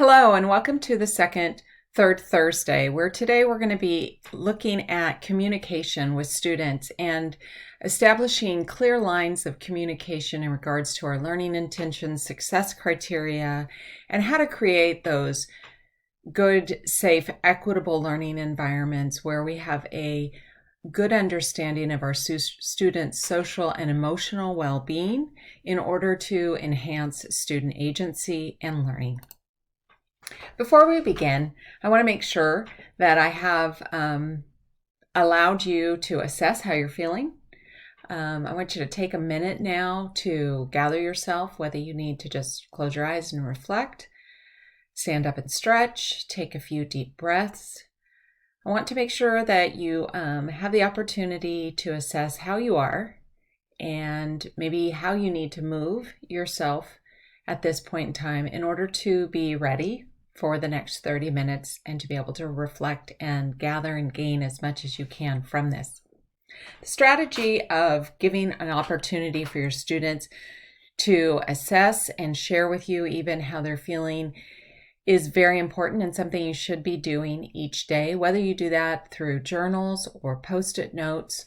Hello, and welcome to the second Third Thursday, where today we're going to be looking at communication with students and establishing clear lines of communication in regards to our learning intentions, success criteria, and how to create those good, safe, equitable learning environments where we have a good understanding of our students' social and emotional well-being in order to enhance student agency and learning. Before we begin, I want to make sure that I have allowed you to assess how you're feeling. I want you to take a minute now to gather yourself, whether you need to just close your eyes and reflect, stand up and stretch, take a few deep breaths. I want to make sure that you have the opportunity to assess how you are and maybe how you need to move yourself at this point in time in order to be ready for the next 30 minutes and to be able to reflect and gather and gain as much as you can from this. The strategy of giving an opportunity for your students to assess and share with you even how they're feeling is very important and something you should be doing each day, whether you do that through journals or post-it notes.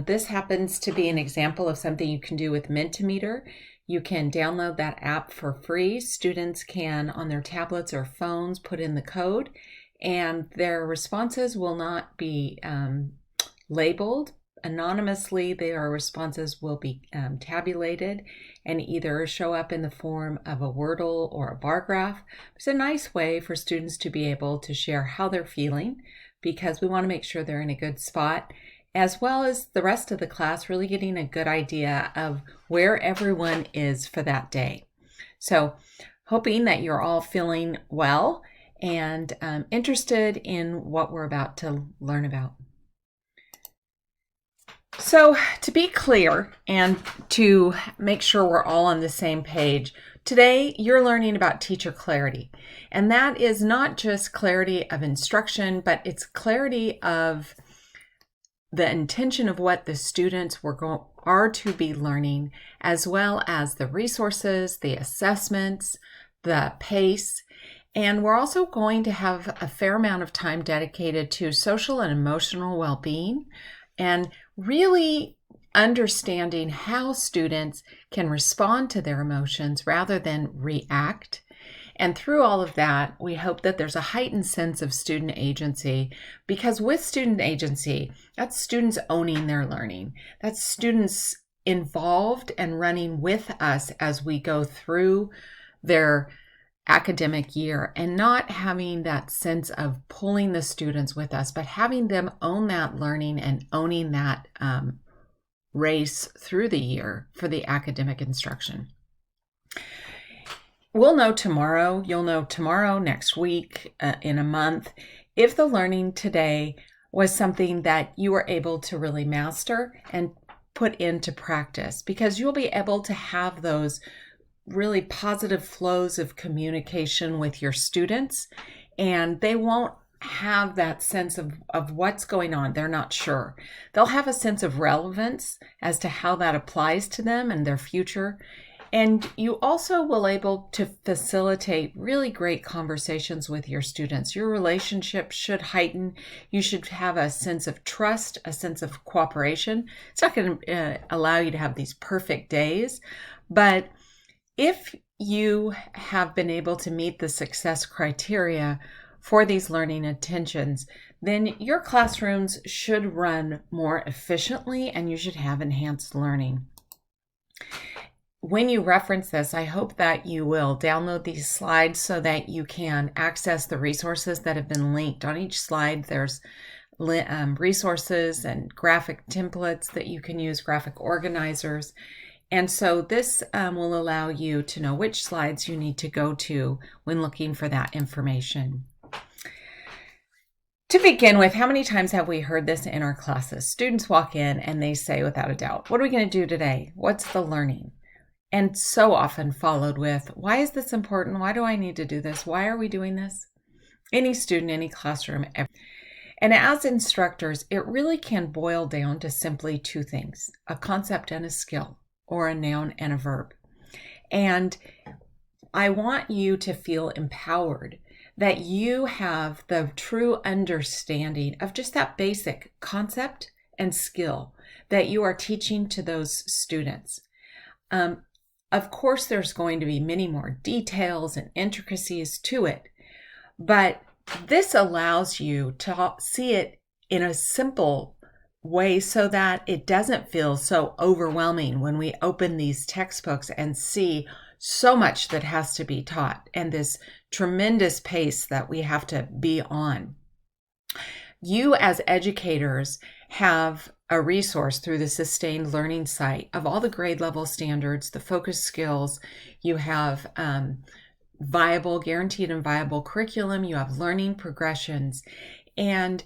This happens to be an example of something you can do with Mentimeter. You can download that app for free. Students can, on their tablets or phones, put in the code, and their responses will not be labeled anonymously. Their responses will be tabulated and either show up in the form of a Wordle or a bar graph. It's a nice way for students to be able to share how they're feeling, because we want to make sure they're in a good spot, as well as the rest of the class really getting a good idea of where everyone is for that day. So hoping that you're all feeling well and interested in what we're about to learn about. So to be clear and to make sure we're all on the same page, today you're learning about teacher clarity. And that is not just clarity of instruction, but it's clarity of the intention of what the students are to be learning, as well as the resources, the assessments, the pace. And we're also going to have a fair amount of time dedicated to social and emotional well-being and really understanding how students can respond to their emotions rather than react. And through all of that, we hope that there's a heightened sense of student agency, because with student agency, that's students owning their learning. That's students involved and running with us as we go through their academic year, and not having that sense of pulling the students with us, but having them own that learning and owning that race through the year for the academic instruction. We'll know tomorrow, you'll know tomorrow, next week, in a month, if the learning today was something that you were able to really master and put into practice, because you'll be able to have those really positive flows of communication with your students, and they won't have that sense of what's going on. They're not sure. They'll have a sense of relevance as to how that applies to them and their future. And you also will able to facilitate really great conversations with your students. Your relationship should heighten. You should have a sense of trust, a sense of cooperation. It's not going to allow you to have these perfect days, but if you have been able to meet the success criteria for these learning intentions, then your classrooms should run more efficiently and you should have enhanced learning. When you reference this, I hope that you will download these slides so that you can access the resources that have been linked. On each slide, there's resources and graphic templates that you can use, graphic organizers. And so this will allow you to know which slides you need to go to when looking for that information. To begin with, how many times have we heard this in our classes? Students walk in and they say, without a doubt, what are we going to do today? What's the learning? And so often followed with, why is this important? Why do I need to do this? Why are we doing this? Any student, any classroom. And as instructors, it really can boil down to simply two things, a concept and a skill, or a noun and a verb. And I want you to feel empowered, that you have the true understanding of just that basic concept and skill that you are teaching to those students. Of course, there's going to be many more details and intricacies to it, but this allows you to see it in a simple way so that it doesn't feel so overwhelming when we open these textbooks and see so much that has to be taught and this tremendous pace that we have to be on. You as educators have a resource through the Sustained Learning site of all the grade level standards, the focus skills. You have viable, guaranteed and viable curriculum. You have learning progressions. And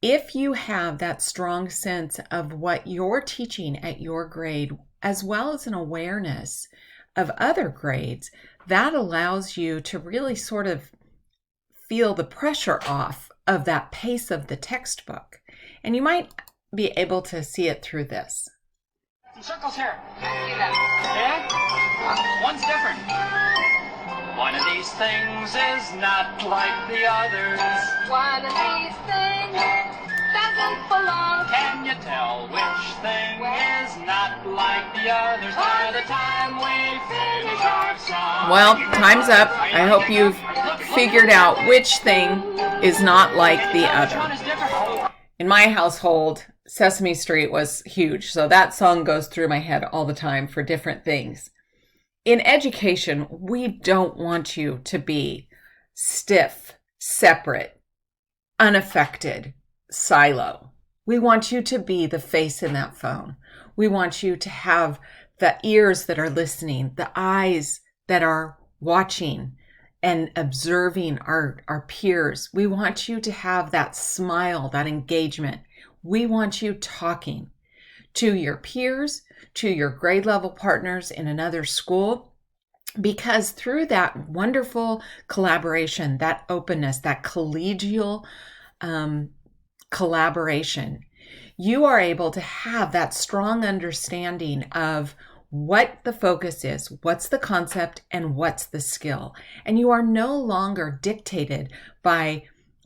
if you have that strong sense of what you're teaching at your grade, as well as an awareness of other grades, that allows you to really sort of feel the pressure off of that pace of the textbook. And you might be able to see it through this. Some circles here. Yeah? One's different. One of these things is not like the others. One of these things doesn't belong. Can you tell which thing is not like the others by the time we finish our song? Well, time's up. I hope you've figured out which thing is not like the other. In my household, Sesame Street was huge, so that song goes through my head all the time for different things. In education, we don't want you to be stiff, separate, unaffected, silo. We want you to be the face in that phone. We want you to have the ears that are listening, the eyes that are watching and observing our peers. We want you to have that smile, that engagement. We want you talking to your peers, to your grade level partners in another school, because through that wonderful collaboration, that openness, that collegial collaboration, you are able to have that strong understanding of what the focus is, what's the concept, and what's the skill. And you are no longer dictated by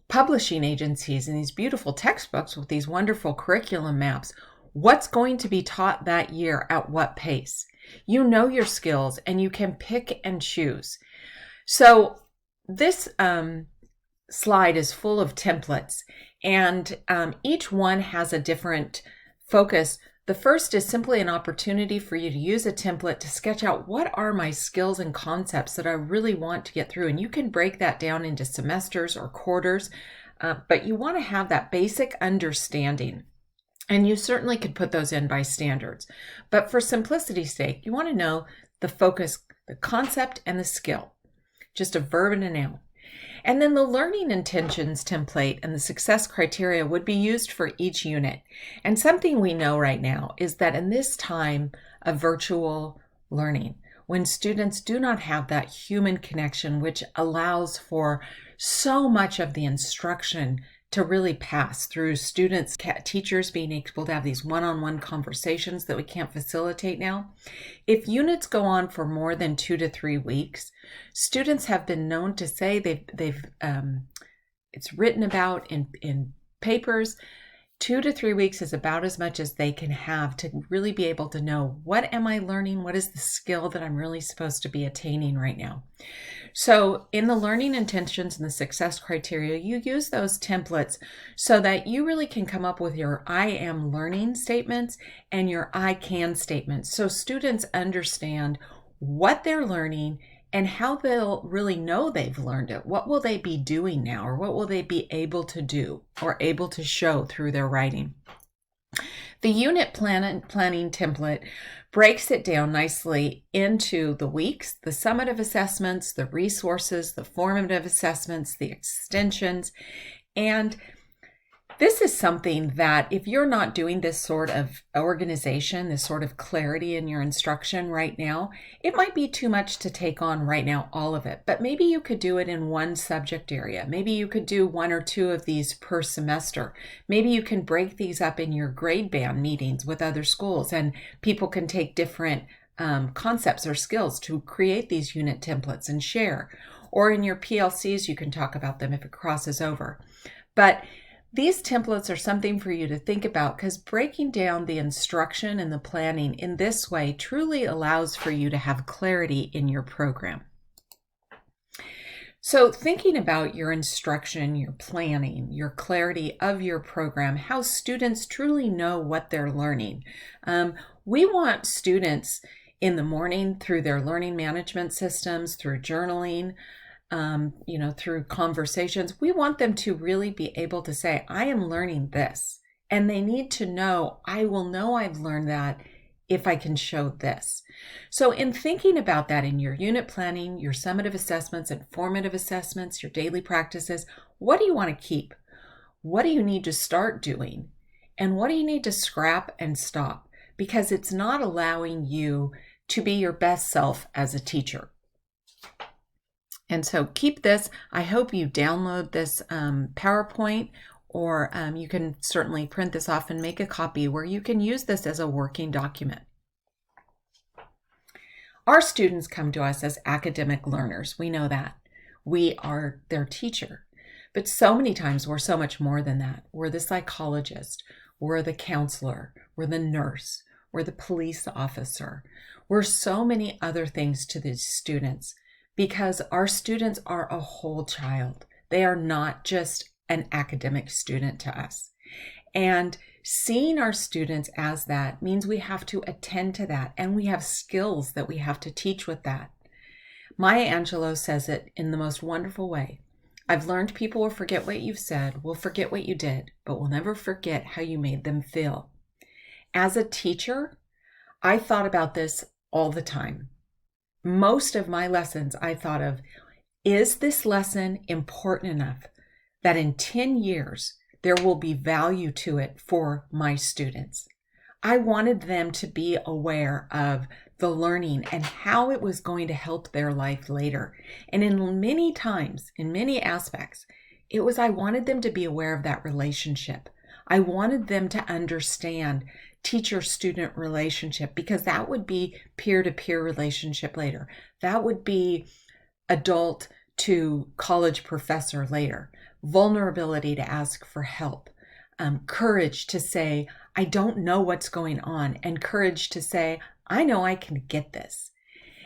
publishing agencies and these beautiful textbooks with these wonderful curriculum maps. What's going to be taught that year at what pace? You know your skills and you can pick and choose. So this slide is full of templates, and each one has a different focus. The first is simply an opportunity for you to use a template to sketch out what are my skills and concepts that I really want to get through. And you can break that down into semesters or quarters, but you want to have that basic understanding. And you certainly could put those in by standards. But for simplicity's sake, you want to know the focus, the concept, and the skill. Just a verb and a noun. And then the learning intentions template and the success criteria would be used for each unit. And something we know right now is that in this time of virtual learning, when students do not have that human connection, which allows for so much of the instruction to really pass through students, teachers being able to have these one-on-one conversations that we can't facilitate now. If units go on for more than 2 to 3 weeks, students have been known to say it's written about in papers, 2 to 3 weeks is about as much as they can have to really be able to know, what am I learning? What is the skill that I'm really supposed to be attaining right now? So in the learning intentions and the success criteria, you use those templates so that you really can come up with your I am learning statements and your I can statements. So students understand what they're learning and how they'll really know they've learned it. What will they be doing now, or what will they be able to do or able to show through their writing? The unit planning template breaks it down nicely into the weeks, the summative assessments, the resources, the formative assessments, the extensions. And this is something that if you're not doing this sort of organization, this sort of clarity in your instruction right now, it might be too much to take on right now, all of it. But maybe you could do it in one subject area. Maybe you could do 1 or 2 of these per semester. Maybe you can break these up in your grade band meetings with other schools, and people can take different concepts or skills to create these unit templates and share. Or in your PLCs, you can talk about them if it crosses over. But these templates are something for you to think about, because breaking down the instruction and the planning in this way truly allows for you to have clarity in your program. So thinking about your instruction, your planning, your clarity of your program, how students truly know what they're learning. We want students in the morning through their learning management systems, through journaling, through conversations, we want them to really be able to say, I am learning this. And they need to know, I will know I've learned that if I can show this. So in thinking about that in your unit planning, your summative assessments and formative assessments, your daily practices, what do you want to keep? What do you need to start doing? And what do you need to scrap and stop? Because it's not allowing you to be your best self as a teacher. And so keep this. I hope you download this PowerPoint, or you can certainly print this off and make a copy where you can use this as a working document. Our students come to us as academic learners. We know that. We are their teacher. But so many times we're so much more than that. We're the psychologist. We're the counselor. We're the nurse. We're the police officer. We're so many other things to these students, because our students are a whole child. They are not just an academic student to us. And seeing our students as that means we have to attend to that, and we have skills that we have to teach with that. Maya Angelou says it in the most wonderful way. I've learned people will forget what you've said, will forget what you did, but will never forget how you made them feel. As a teacher, I thought about this all the time. Most of my lessons I thought of, is this lesson important enough that in 10 years there will be value to it for my students? I wanted them to be aware of the learning and how it was going to help their life later. And in many times, in many aspects, it was I wanted them to be aware of that relationship. I wanted them to understand teacher-student relationship, because that would be peer-to-peer relationship later. That would be adult to college professor later. Vulnerability to ask for help. Courage to say, I don't know what's going on. And courage to say, I know I can get this.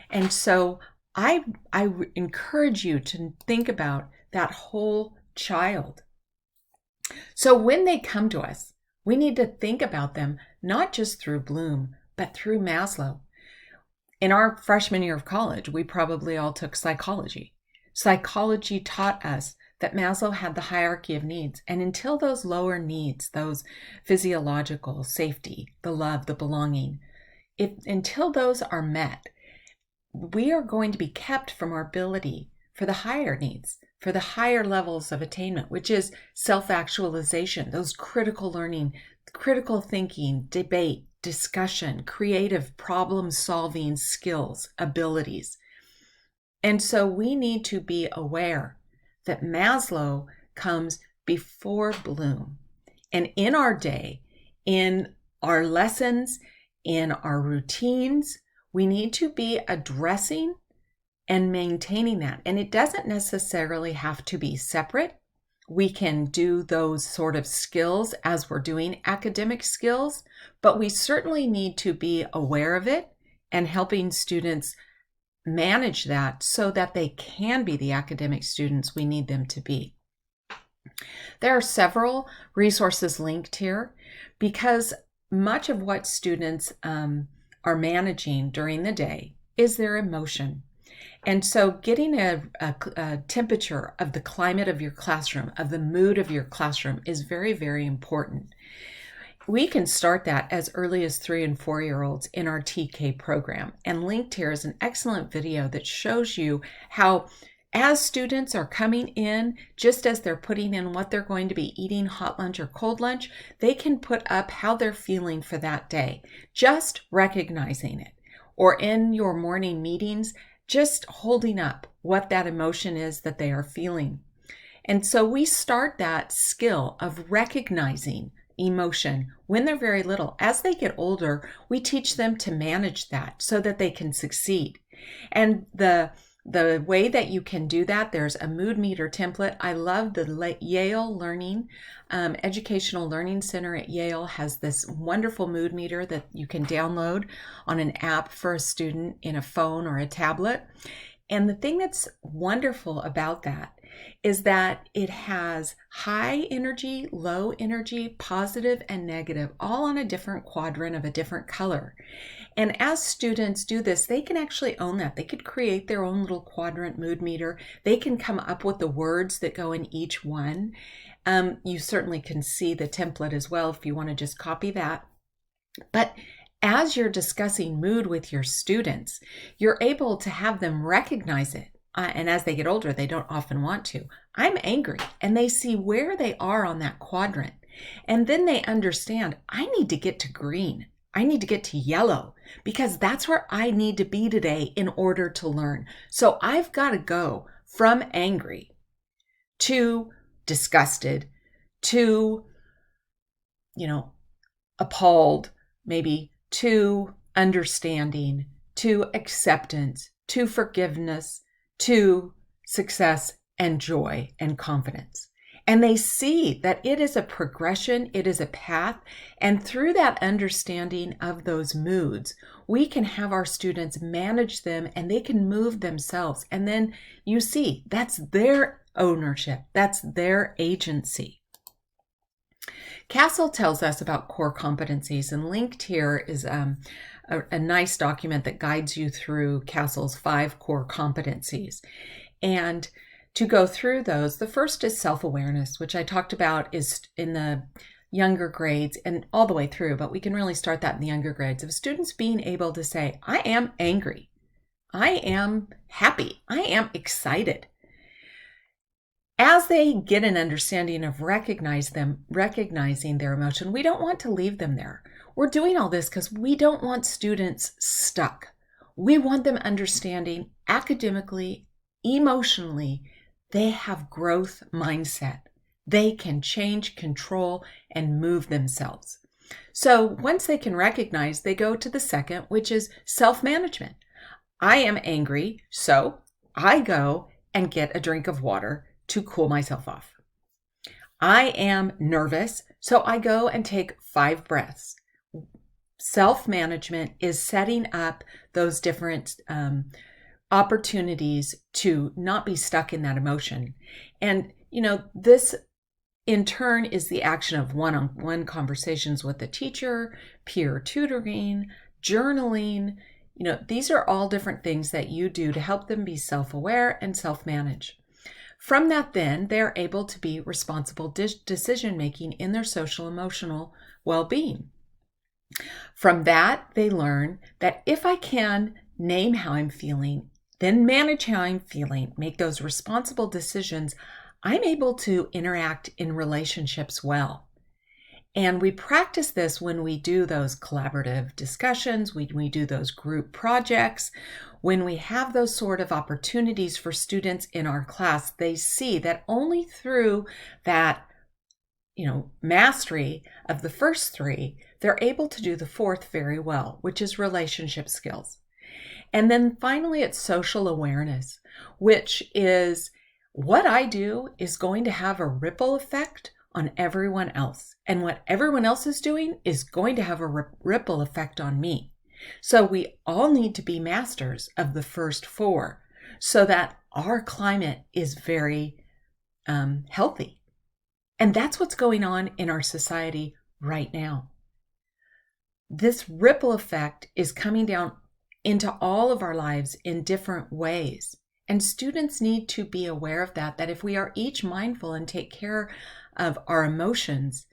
And so I encourage you to think about that whole child. So when they come to us, we need to think about them not just through Bloom, but through Maslow. In our freshman year of college, we probably all took psychology. Psychology taught us that Maslow had the hierarchy of needs. And until those lower needs, those physiological, safety, the love, the belonging, until those are met, we are going to be kept from our ability for the higher needs, for the higher levels of attainment, which is self-actualization, those critical learning, critical thinking, debate, discussion, creative problem-solving skills, abilities. And so we need to be aware that Maslow comes before Bloom. And in our day, in our lessons, in our routines, we need to be addressing and maintaining that. And it doesn't necessarily have to be separate. We can do those sort of skills as we're doing academic skills, but we certainly need to be aware of it and helping students manage that so that they can be the academic students we need them to be. There are several resources linked here, because much of what students are managing during the day is their emotion. And so getting a temperature of the climate of your classroom, of the mood of your classroom, is very, very important. We can start that as early as 3 and 4-year-olds in our TK program. And linked here is an excellent video that shows you how, as students are coming in, just as they're putting in what they're going to be eating, hot lunch or cold lunch, they can put up how they're feeling for that day, just recognizing it. Or in your morning meetings, just holding up what that emotion is that they are feeling. And so we start that skill of recognizing emotion when they're very little. As they get older, we teach them to manage that so that they can succeed. And the way that you can do that, there's a mood meter template. I love the Yale Learning, Educational Learning Center at Yale has this wonderful mood meter that you can download on an app for a student in a phone or a tablet. And the thing that's wonderful about that is that it has high energy, low energy, positive and negative, all on a different quadrant of a different color. And as students do this, they can actually own that. They could create their own little quadrant mood meter. They can come up with the words that go in each one. You certainly can see the template as well if you want to just copy that. But as you're discussing mood with your students, you're able to have them recognize it. And as they get older, they don't often want to. I'm angry. And they see where they are on that quadrant. And then they understand, I need to get to green. I need to get to yellow because that's where I need to be today in order to learn. So I've got to go from angry to disgusted to, appalled, maybe to understanding, to acceptance, to forgiveness, to success and joy and confidence. And they see that it is a progression, it is a path, and through that understanding of those moods, we can have our students manage them and they can move themselves. And then you see, that's their ownership, that's their agency. Castle tells us about core competencies, and linked here is a nice document that guides you through Castle's 5 core competencies. And to go through those, the first is self-awareness, which I talked about is in the younger grades and all the way through, but we can really start that in the younger grades of students being able to say, I am angry, I am happy, I am excited. As they get an understanding of recognizing their emotion, we don't want to leave them there. We're doing all this because we don't want students stuck. We want them understanding academically, emotionally, they have growth mindset. They can change, control, and move themselves. So once they can recognize, they go to the second, which is self-management. I am angry, so I go and get a drink of water to cool myself off. I am nervous, so I go and take 5 breaths. Self-management is setting up those different opportunities to not be stuck in that emotion. And, this in turn is the action of one-on-one conversations with the teacher, peer tutoring, journaling. These are all different things that you do to help them be self-aware and self-manage. From that, then, they're able to be responsible decision-making in their social emotional well-being. From that, they learn that if I can name how I'm feeling, then manage how I'm feeling, make those responsible decisions, I'm able to interact in relationships well. And we practice this when we do those collaborative discussions, when we do those group projects, when we have those sort of opportunities for students in our class, they see that only through that, mastery of the first 3, they're able to do the 4th very well, which is relationship skills. And then finally, it's social awareness, which is what I do is going to have a ripple effect on everyone else. And what everyone else is doing is going to have a ripple effect on me. So we all need to be masters of the first 4 so that our climate is very healthy. And that's what's going on in our society right now. This ripple effect is coming down into all of our lives in different ways. And students need to be aware of that if we are each mindful and take care of our emotions,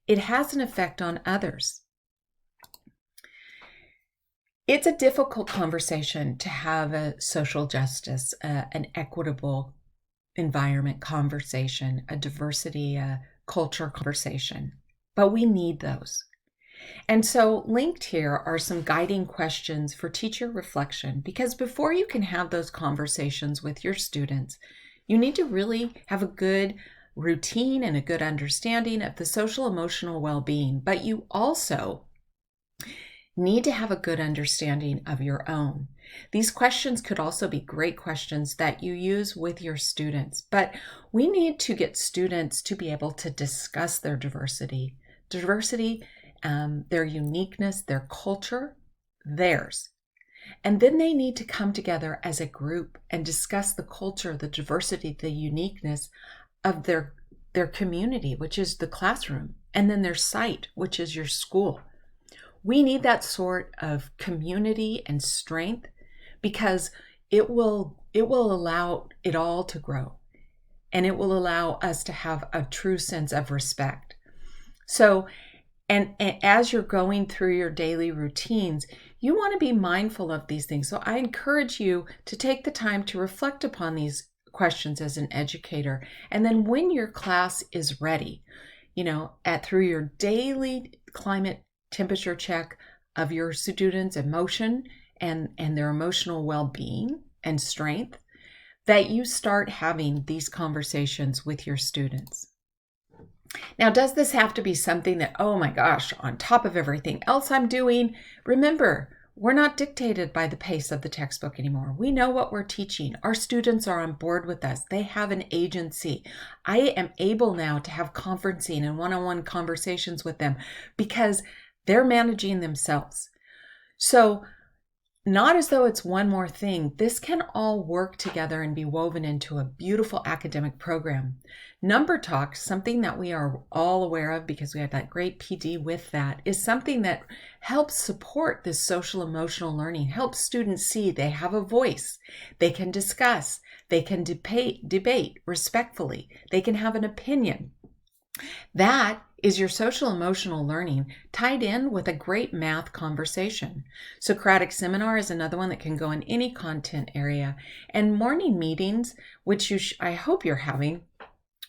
it has an effect on others. It's a difficult conversation to have a social justice, an equitable environment conversation, a diversity, culture conversation, but we need those. And so linked here are some guiding questions for teacher reflection, because before you can have those conversations with your students, you need to really have a good routine and a good understanding of the social emotional well-being, but you also need to have a good understanding of your own. These questions could also be great questions that you use with your students, but we need to get students to be able to discuss their diversity, their uniqueness, their culture, theirs. And then they need to come together as a group and discuss the culture, the diversity, the uniqueness of their community, which is the classroom, and then their site, which is your school. We need that sort of community and strength because it will allow it all to grow, and it will allow us to have a true sense of respect. So, and as you're going through your daily routines, you want to be mindful of these things. So I encourage you to take the time to reflect upon these questions as an educator. And then when your class is ready, through your daily climate temperature check of your students' emotion and their emotional well-being and strength, that you start having these conversations with your students. Now, does this have to be something that, oh my gosh, on top of everything else I'm doing? Remember, we're not dictated by the pace of the textbook anymore. We know what we're teaching. Our students are on board with us. They have an agency. I am able now to have conferencing and one-on-one conversations with them because they're managing themselves. So not as though it's one more thing. This can all work together and be woven into a beautiful academic program. Number Talk, something that we are all aware of because we have that great PD with that, is something that helps support this social emotional learning, helps students see they have a voice, they can discuss, they can debate respectfully, they can have an opinion. That is your social emotional learning tied in with a great math conversation. Socratic Seminar is another one that can go in any content area. And morning meetings, which I hope you're having,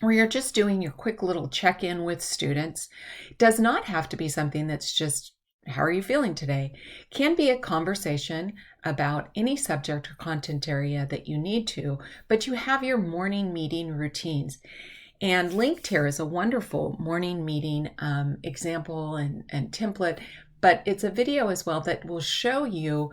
where you're just doing your quick little check-in with students, does not have to be something that's just, how are you feeling today? Can be a conversation about any subject or content area that you need to, but you have your morning meeting routines. And linked here is a wonderful morning meeting example and template, but it's a video as well that will show you,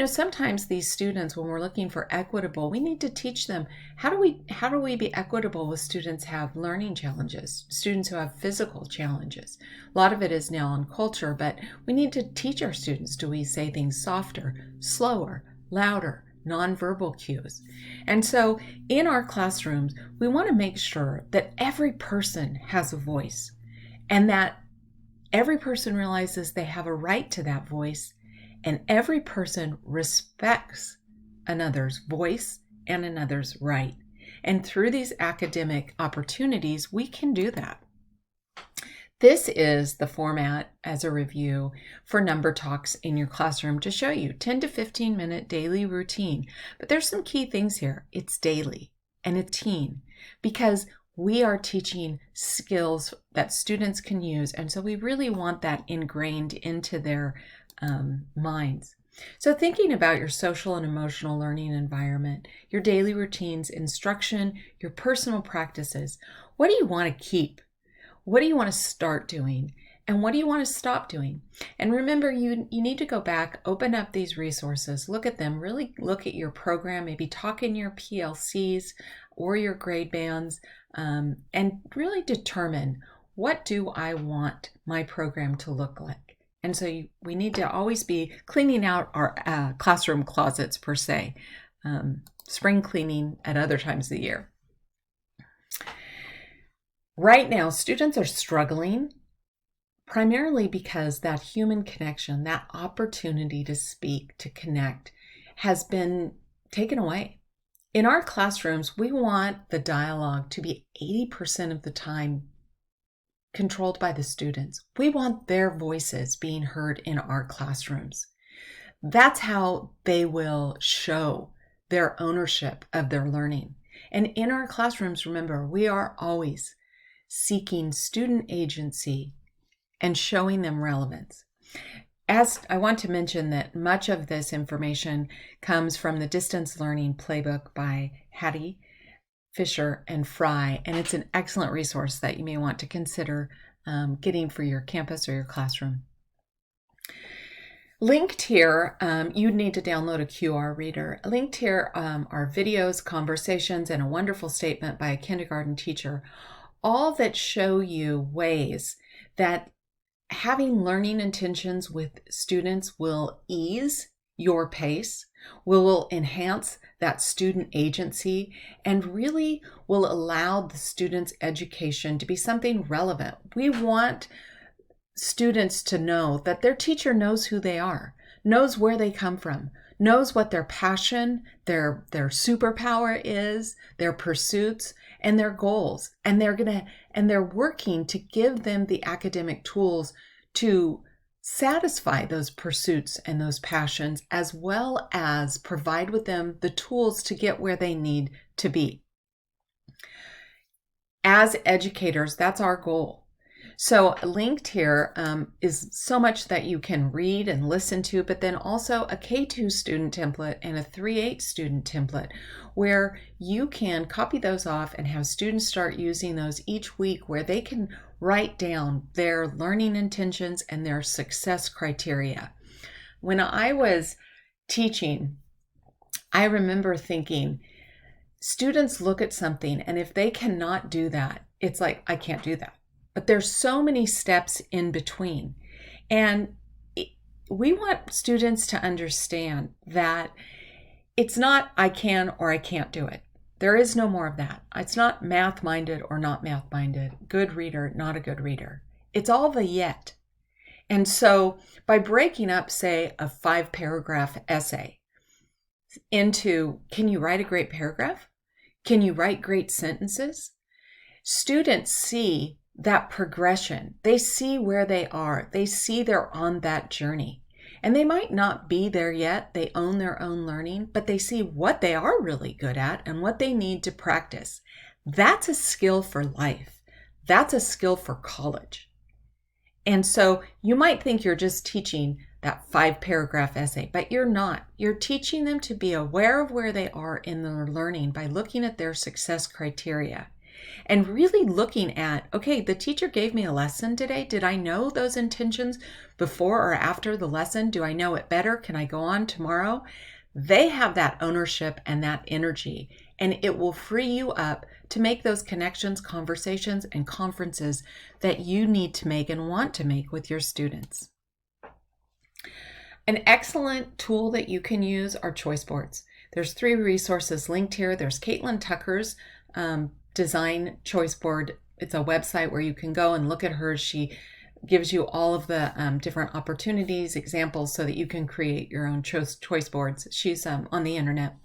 sometimes these students, when we're looking for equitable, we need to teach them how do we be equitable with students who have learning challenges, students who have physical challenges. A lot of it is now on culture, but we need to teach our students, do we say things softer, slower, louder, nonverbal cues. And so in our classrooms, we want to make sure that every person has a voice and that every person realizes they have a right to that voice, and every person respects another's voice and another's right. And through these academic opportunities, we can do that. This is the format as a review for Number Talks in your classroom to show you 10 to 15 minute daily routine. But there's some key things here. It's daily and it's teen because we are teaching skills that students can use. And so we really want that ingrained into their minds. So thinking about your social and emotional learning environment, your daily routines, instruction, your personal practices, what do you want to keep? What do you want to start doing? And what do you want to stop doing? And remember, you need to go back, open up these resources, look at them, really look at your program, maybe talk in your PLCs or your grade bands, and really determine, what do I want my program to look like? And so we need to always be cleaning out our classroom closets per se, spring cleaning at other times of the year. Right now, students are struggling primarily because that human connection, that opportunity to speak, to connect, has been taken away. In our classrooms, we want the dialogue to be 80% of the time controlled by the students. We want their voices being heard in our classrooms. That's how they will show their ownership of their learning. And in our classrooms, remember, we are always seeking student agency and showing them relevance. As I want to mention that much of this information comes from the Distance Learning Playbook by Hattie Fisher, and Fry, and it's an excellent resource that you may want to consider getting for your campus or your classroom. Linked here, you need to download a QR reader. Linked here are videos, conversations, and a wonderful statement by a kindergarten teacher, all that show you ways that having learning intentions with students will ease your pace, will enhance that student agency, and really will allow the student's education to be something relevant. We want students to know that their teacher knows who they are, knows where they come from, knows what their passion, their superpower is, their pursuits, and their goals. And they're working to give them the academic tools to satisfy those pursuits and those passions, as well as provide with them the tools to get where they need to be. As educators, that's our goal. So linked here is so much that you can read and listen to, but then also a K2 student template and a 3-8 student template where you can copy those off and have students start using those each week, where they can write down their learning intentions and their success criteria. When I was teaching, I remember thinking, students look at something, and if they cannot do that, it's like, I can't do that. But there's so many steps in between. And we want students to understand that it's not I can or I can't do it. There is no more of that. It's not math-minded or not math-minded, good reader, not a good reader. It's all the yet. And so by breaking up, say, a 5-paragraph essay into, can you write a great paragraph? Can you write great sentences? Students see that progression. They see where they are. They see they're on that journey. And they might not be there yet. They own their own learning, but they see what they are really good at and what they need to practice. That's a skill for life. That's a skill for college. And so you might think you're just teaching that 5-paragraph essay, but you're not. You're teaching them to be aware of where they are in their learning by looking at their success criteria. And really looking at, okay, the teacher gave me a lesson today. Did I know those intentions before or after the lesson? Do I know it better? Can I go on tomorrow? They have that ownership and that energy, and it will free you up to make those connections, conversations, and conferences that you need to make and want to make with your students. An excellent tool that you can use are choice boards. There's 3 resources linked here. There's Caitlin Tucker's design choice board. It's a website where you can go and look at hers. She gives you all of the different opportunities, examples, so that you can create your own choice boards. She's on the internet.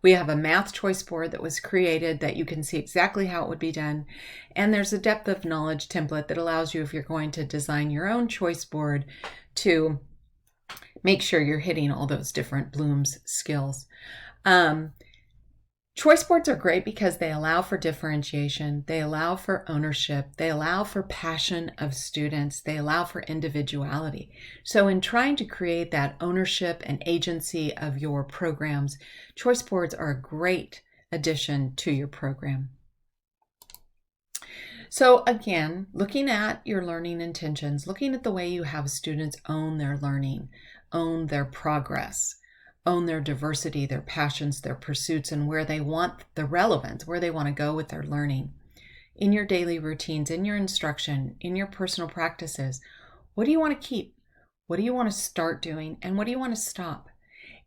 We have a math choice board that was created that you can see exactly how it would be done. And there's a depth of knowledge template that allows you, if you're going to design your own choice board, to make sure you're hitting all those different Bloom's skills. Choice boards are great because they allow for differentiation, they allow for ownership, they allow for passion of students, they allow for individuality. So in trying to create that ownership and agency of your programs, choice boards are a great addition to your program. So again, looking at your learning intentions, looking at the way you have students own their learning, own their progress, own their diversity, their passions, their pursuits, and where they want the relevance, where they want to go with their learning. In your daily routines, in your instruction, in your personal practices, what do you want to keep? What do you want to start doing? And what do you want to stop?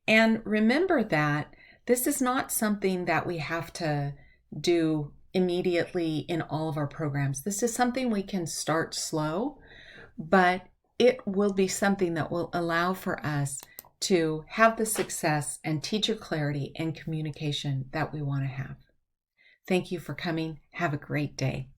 And remember that this is not something that we have to do immediately in all of our programs. This is something we can start slow, but it will be something that will allow for us to have the success and teacher clarity and communication that we want to have. Thank you for coming. Have a great day.